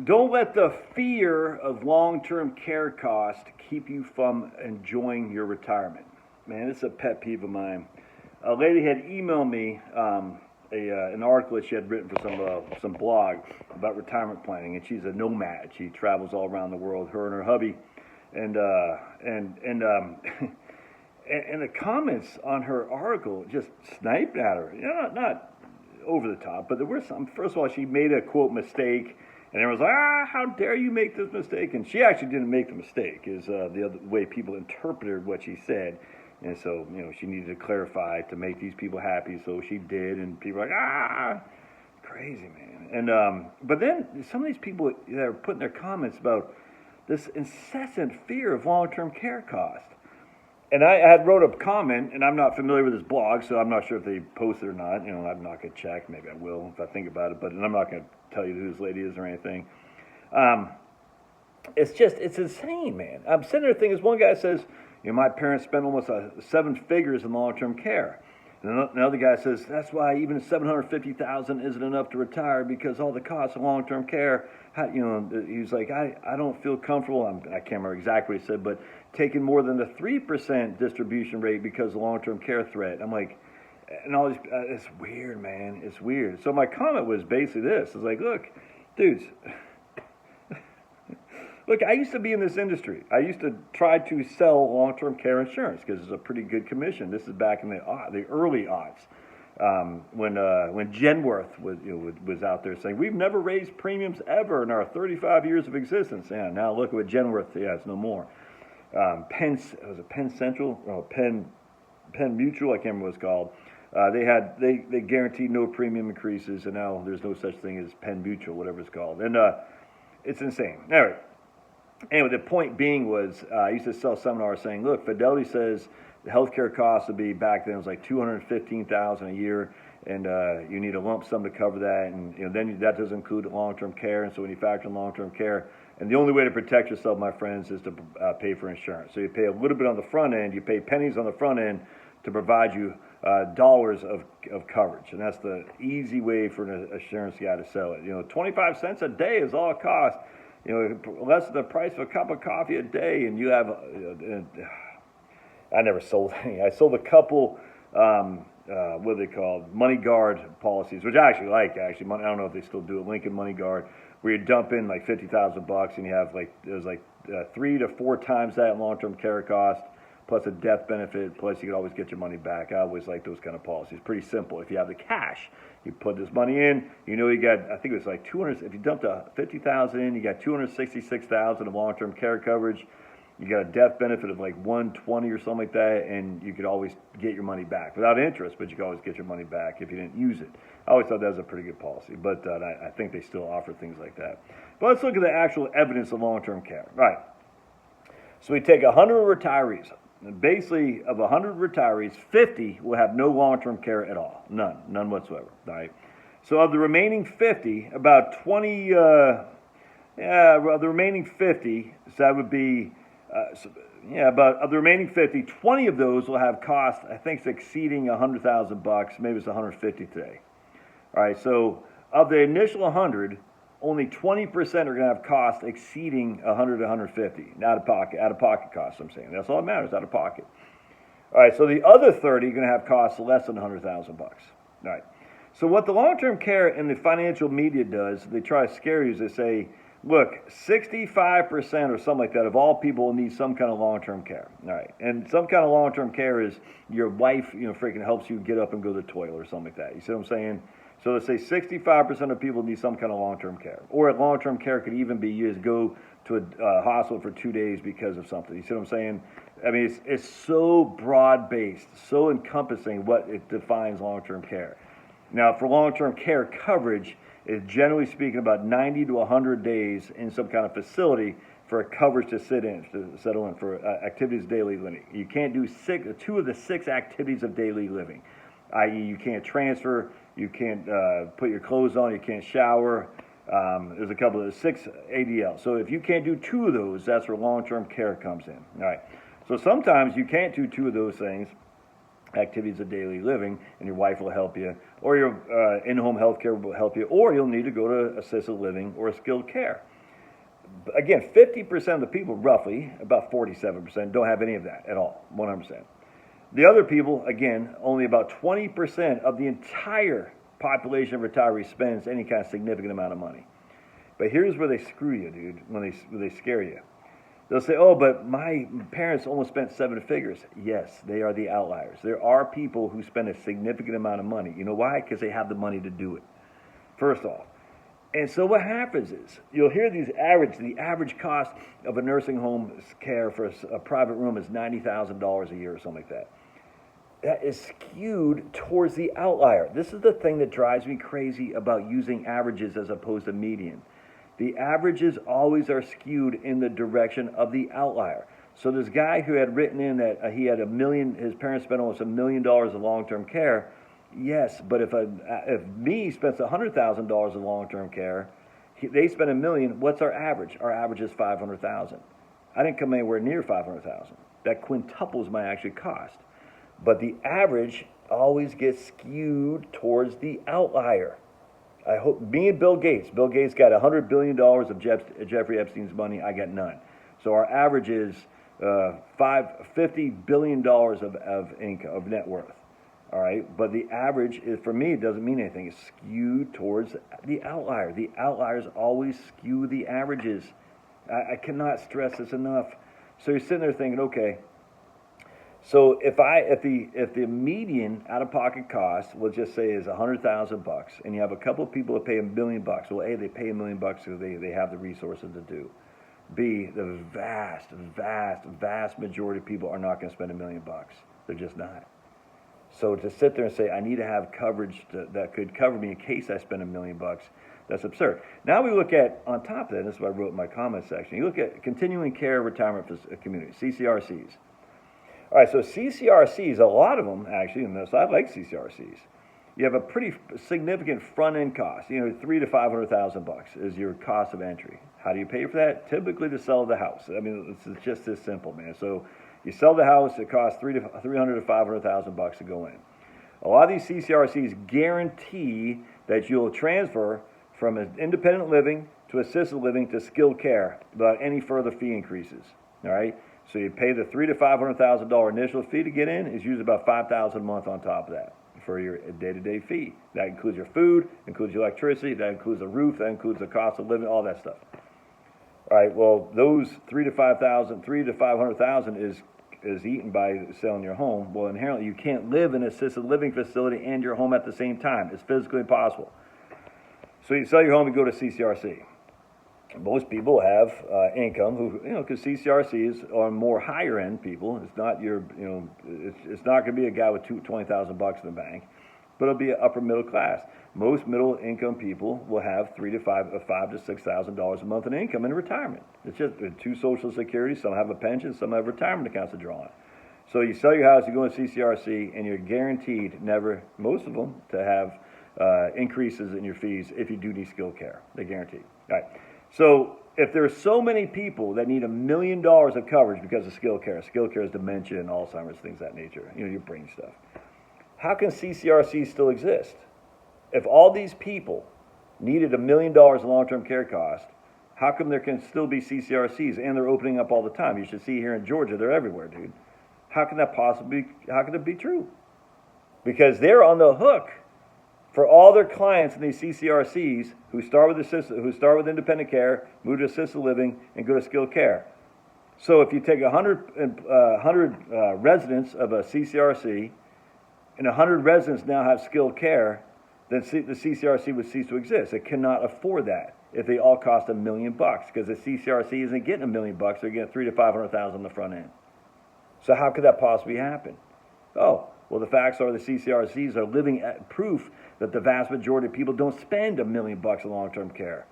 Don't let the fear of long-term care cost keep you from enjoying your retirement. Man, this is a pet peeve of mine. A lady had emailed me an article that she had written for some blog about retirement planning, and she's a nomad. She travels all around the world. Her and her hubby, and and the comments on her article just sniped at her. Not over the top, but there were some. First of all, she made a quote mistake, and everyone's like, how dare you make this mistake? And she actually didn't make the mistake, is the other way people interpreted what she said. And so, she needed to clarify to make these people happy, so she did, and people were like, crazy, man. And but then some of these people that are putting their comments about this incessant fear of long-term care cost. And I had wrote a comment, and I'm not familiar with this blog, so I'm not sure if they posted or not. I'm not going to check. Maybe I will if I think about it, but I'm not going to tell you who this lady is or anything. It's insane, man. I'm sitting there thinking, this one guy says, my parents spent almost seven figures in long-term care. And another guy says, that's why even $750,000 isn't enough to retire because all the costs of long-term care. He's like, I don't feel comfortable. I can't remember exactly what he said, but taking more than the 3% distribution rate because of long-term care threat. I'm like, and all these, it's weird, man. It's weird. So my comment was basically this. It's like, look, dudes, look, I used to be in this industry. I used to try to sell long-term care insurance because it's a pretty good commission. This is back in the early aughts, when Genworth was out there saying, we've never raised premiums ever in our 35 years of existence. Yeah, now look at what Genworth, it's no more. Was it Penn Central? Oh, Penn Mutual, I can't remember what it's called. They guaranteed no premium increases, and now there's no such thing as Penn Mutual, whatever it's called. And it's insane. Anyway, the point being was, I used to sell seminars saying, look, Fidelity says the healthcare costs would be, back then it was like $215,000 a year, and you need a lump sum to cover that, and then that doesn't include long-term care. And so when you factor in long-term care, and the only way to protect yourself, my friends, is to pay for insurance. So you pay a little bit on the front end, you pay pennies on the front end to provide you dollars of coverage, and that's the easy way for an insurance guy to sell it. 25 cents a day is all it costs. Less than the price of a cup of coffee a day, and you have. I never sold any. I sold a couple. What are they called? Money Guard policies, which I actually like. I don't know if they still do it. Lincoln Money Guard, where you dump in like $50,000 and you have there's 3 to 4 times that in long-term care cost, plus a death benefit, plus you could always get your money back. I always like those kind of policies. Pretty simple. If you have the cash, you put this money in, you got, I think it was like 200, if you dumped $50,000 in, you got $266,000 of long-term care coverage. You got a death benefit of like 120 or something like that, and you could always get your money back without interest, but you could always get your money back if you didn't use it. I always thought that was a pretty good policy, but I think they still offer things like that. But let's look at the actual evidence of long-term care. All right. So we take 100 retirees. And basically, of 100 retirees, 50 will have no long-term care at all. None whatsoever. All right. So of the remaining 50, about 20, of the remaining 50, so that would be, of the remaining 50, 20 of those will have costs, I think, exceeding $100,000. Maybe it's 150 today. All right. So of the initial 100, only 20% are going to have costs exceeding 100 to 150. Out of pocket costs, I'm saying. That's all that matters, out of pocket. All right, so the other 30 are going to have costs less than $100,000. All right. So what the long-term care and the financial media does, they try to scare you, is they say, look, 65% or something like that of all people need some kind of long-term care. All right. And some kind of long-term care is your wife, freaking helps you get up and go to the toilet or something like that. You see what I'm saying? So let's say 65% of people need some kind of long-term care. Or long-term care could even be you just go to a hospital for 2 days because of something. You see what I'm saying? I mean, it's so broad-based, so encompassing what it defines long-term care. Now, for long-term care coverage, it's generally speaking about 90 to 100 days in some kind of facility for a coverage to settle in for activities of daily living. You can't do 2 of the 6 activities of daily living, i.e. you can't transfer, you can't put your clothes on, you can't shower. There's a couple of 6 ADL. So if you can't do 2 of those, that's where long-term care comes in. All right. So sometimes you can't do 2 of those things, activities of daily living, and your wife will help you, or your in-home health care will help you, or you'll need to go to assisted living or skilled care. Again, 50% of the people, roughly, about 47%, don't have any of that at all, 100%. The other people, again, only about 20% of the entire population of retirees spends any kind of significant amount of money. But here's where they screw you, dude, when they scare you. They'll say, oh, but my parents almost spent 7 figures. Yes, they are the outliers. There are people who spend a significant amount of money. You know why? Because they have the money to do it, first off. And so what happens is, you'll hear the average cost of a nursing home care for a private room is $90,000 a year or something like that. That is skewed towards the outlier. This is the thing that drives me crazy about using averages as opposed to median. The averages always are skewed in the direction of the outlier. So this guy who had written in that he had his parents spent almost $1 million in long-term care. Yes, but if me spends $100,000 in long-term care, they spend $1 million. What's our average? Our average is $500,000. I didn't come anywhere near $500,000. That quintuples my actual cost. But the average always gets skewed towards the outlier. I hope me and Bill Gates got $100 billion of Jeffrey Epstein's money. I got none. So our average is $50 billion of income, of net worth. All right, but the average is, for me, it doesn't mean anything. It's skewed towards the outlier. The outliers always skew the averages. I cannot stress this enough. So you're sitting there thinking, okay, so if the median out-of-pocket cost, we'll just say, is $100,000, and you have a couple of people that pay $1 million, well, A, they pay $1 million because they have the resources to do. B, the vast majority of people are not going to spend $1 million. They're just not. So to sit there and say, I need to have coverage that could cover me in case I spend $1 million, that's absurd. Now we look at, on top of that, this is what I wrote in my comment section, you look at continuing care retirement communities, CCRCs. All right, so CCRCs, a lot of them actually, and I like CCRCs. You have a pretty significant front-end cost. You know, $300,000 to $500,000 is your cost of entry. How do you pay for that? Typically to sell the house. I mean, it's just this simple, man. So you sell the house, it costs $300,000 to $500,000 to go in. A lot of these CCRCs guarantee that you'll transfer from an independent living to assisted living to skilled care without any further fee increases. All right. So you pay the $300,000 to $500,000 initial fee to get in. Is usually about $5,000 a month on top of that for your day-to-day fee. That includes your food, includes your electricity, that includes the roof, that includes the cost of living, all that stuff. All right. Well, those $300,000 to $500,000 is eaten by selling your home. Well, inherently, you can't live in an assisted living facility and your home at the same time. It's physically impossible. So you sell your home and go to CCRC. Most people have income who, because CCRCs are more higher end people. It's not it's not going to be a guy with $20,000 in the bank, but it'll be an upper middle class. Most middle income people will have $5,000 to $6,000 a month in income in retirement. It's just 2 Social Security. Some have a pension, some have retirement accounts to draw on. So you sell your house, you go to CCRC, and you're guaranteed most of them, to have increases in your fees if you do need skilled care. They're guaranteed. All right. So if there are so many people that need $1 million of coverage because of skilled care is dementia and Alzheimer's, things of that nature, your brain stuff. How can CCRCs still exist? If all these people needed $1 million in long-term care cost, how come there can still be CCRCs and they're opening up all the time? You should see here in Georgia, they're everywhere, dude. How can it be true? Because they're on the hook for all their clients in these CCRCs who start with independent care, move to assisted living, and go to skilled care. So if you take 100 residents of a CCRC, and 100 residents now have skilled care, then the CCRC would cease to exist. It cannot afford that if they all cost $1 million, because the CCRC isn't getting $1 million; they're getting $300,000 to $500,000 on the front end. So how could that possibly happen? Oh, well, the facts are the CCRCs are living proof that the vast majority of people don't spend $1 million in long-term care.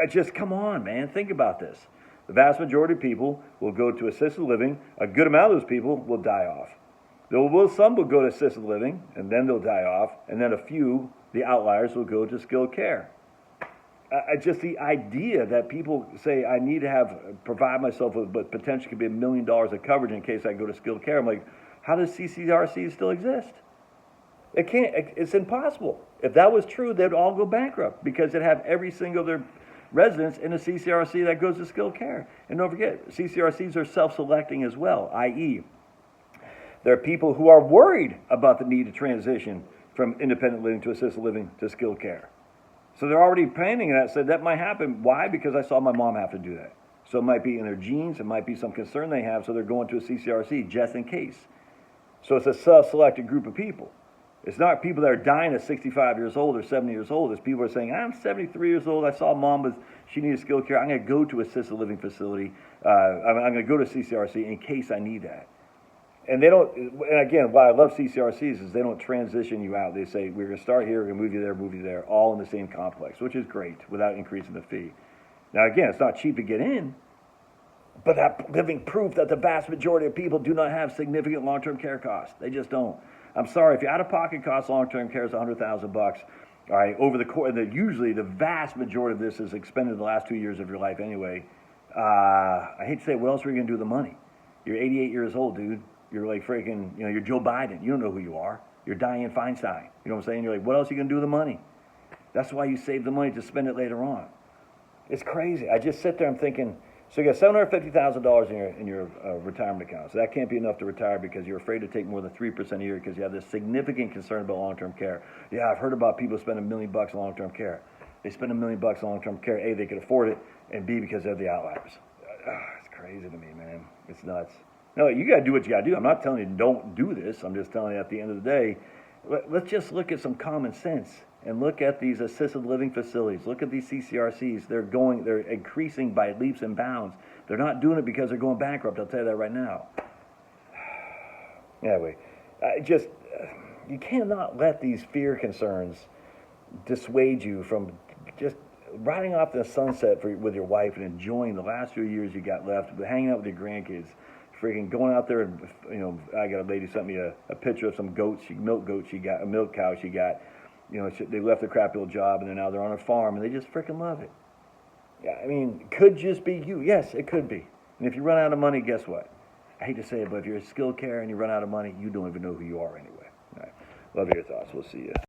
Just come on, man. Think about this. The vast majority of people will go to assisted living. A good amount of those people will die off. Some will go to assisted living, and then they'll die off. And then a few, the outliers, will go to skilled care. Just the idea that people say, I need to provide myself with what potentially could be $1 million of coverage in case I go to skilled care. I'm like, how does CCRCs still exist? It can't, it's impossible. If that was true, they'd all go bankrupt because they'd have every single of their residents in a CCRC that goes to skilled care. And don't forget, CCRCs are self-selecting as well, i.e., there are people who are worried about the need to transition from independent living to assisted living to skilled care. So they're already planning that, said that might happen. Why? Because I saw my mom have to do that. So it might be in their genes, it might be some concern they have, so they're going to a CCRC just in case. So it's a self-selected group of people. It's not people that are dying at 65 years old or 70 years old. It's people who are saying, I'm 73 years old, I saw mom, she needed skilled care, I'm going to go to assisted living facility, I'm going to go to CCRC in case I need that. And they don't, and again, why I love CCRCs is they don't transition you out. They say, we're going to start here, we're going to move you there, all in the same complex, which is great without increasing the fee. Now, again, it's not cheap to get in, but that living proof that the vast majority of people do not have significant long-term care costs. They just don't. I'm sorry, if your out-of-pocket cost long-term care is $100,000, all right, over the course, usually the vast majority of this is expended in the last 2 years of your life anyway. I hate to say, what else are you going to do with the money? You're 88 years old, dude. You're like freaking, you're Joe Biden. You don't know who you are. You're Dianne Feinstein. You know what I'm saying? You're like, what else are you going to do with the money? That's why you save the money to spend it later on. It's crazy. I just sit there, I'm thinking, so you got $750,000 in your retirement account. So that can't be enough to retire because you're afraid to take more than 3% a year because you have this significant concern about long-term care. Yeah, I've heard about people spending $1 million on long-term care. They spend $1 million on long-term care. A, they can afford it, and B, because they're the outliers. It's crazy to me, man. It's nuts. No, you got to do what you got to do. I'm not telling you don't do this. I'm just telling you at the end of the day, let's just look at some common sense and look at these assisted living facilities. Look at these CCRCs. They're increasing by leaps and bounds. They're not doing it because they're going bankrupt. I'll tell you that right now. Anyway, you cannot let these fear concerns dissuade you from just riding off the sunset with your wife and enjoying the last few years you got left, hanging out with your grandkids. Freaking going out there and, I got a lady sent me a picture of some goats, milk cow she got. They left their crappy old job and now they're on a farm and they just freaking love it. Yeah, I mean, it could just be you. Yes, it could be. And if you run out of money, guess what? I hate to say it, but if you're a skilled care and you run out of money, you don't even know who you are anyway. All right. Love your thoughts. We'll see you.